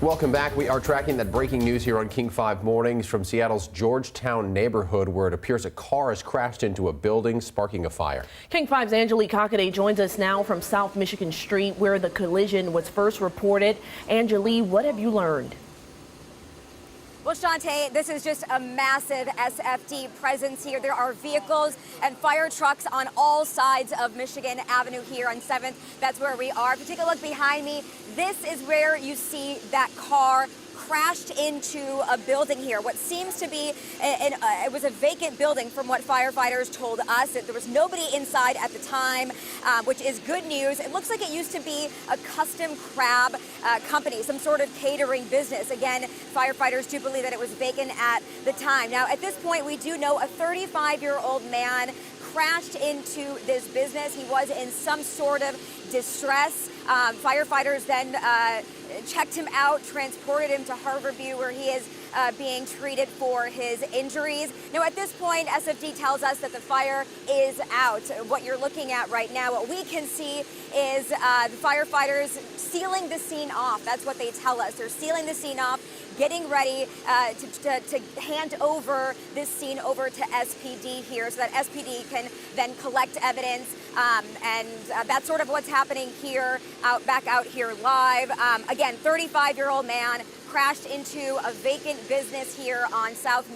Welcome back. We are tracking that breaking news here on King 5 Mornings from Seattle's Georgetown neighborhood, where it appears a car has crashed into a building, sparking a fire. King 5's Angelique Hockaday joins us now from South Michigan Street, where the collision was first reported. Angelique, what have you learned? Well, Shantae, this is just a massive SFD presence here. There are vehicles and fire trucks on all sides of Michigan Avenue here on 7th. That's where we are. If you take a look behind me, this is where you see that car crashed into a building here. What seems to be, it was a vacant building from what firefighters told us. There was nobody inside at the time, which is good news. It looks like it used to be a custom crab company, some sort of catering business. Again, firefighters do believe that it was vacant at the time. Now, at this point, we do know a 35-year-old man crashed into this business. He was in some sort of distress. Firefighters then checked him out, transported him to Harborview, where he is being treated for his injuries. Now, at this point, SFD tells us that the fire is out. What you're looking at right now, what we can see is the firefighters sealing the scene off. That's what they tell us. They're sealing the scene off, getting ready to hand over this scene over to SPD here, so that SPD can then collect evidence. And that's sort of what's happening here, back out here live. Again, 35-year-old man crashed into a vacant business here on South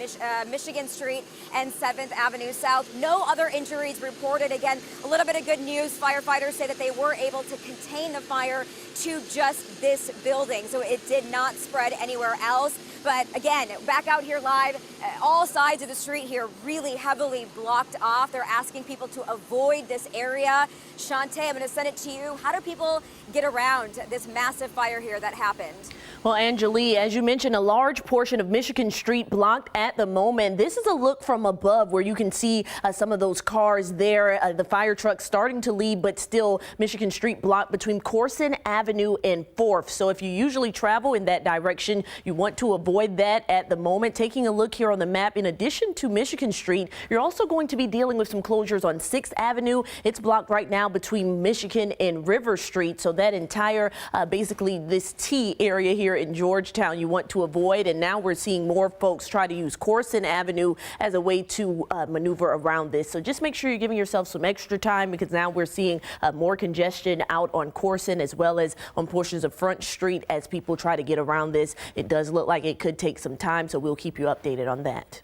Michigan Street and 7th Avenue South. No other injuries reported. Again, a little bit of good news. Firefighters say that they were able to contain the fire to just this building, so it did not spread anywhere else. But again, back out here live, all sides of the street here really heavily blocked off. They're asking people to avoid this area. Shantae, I'm going to send it to you. How do people get around this massive fire here that happened? Well, Angelique, as you mentioned, a large portion of Michigan Street blocked at the moment. This is a look from above where you can see some of those cars there, the fire truck starting to leave, but still Michigan Street blocked between Corson Avenue and 4th. So if you usually travel in that direction, you want to avoid that at the moment. Taking a look here on the map, in addition to Michigan Street, you're also going to be dealing with some closures on 6th Avenue. It's blocked right now between Michigan and River Street. So that entire, basically this T area here in Georgetown, you want to avoid. And now we're seeing more folks try to use Corson Avenue as a way to maneuver around this. So just make sure you're giving yourself some extra time, because now we're seeing more congestion out on Corson as well as on portions of Front Street as people try to get around this. It does look like it could take some time, so we'll keep you updated on that.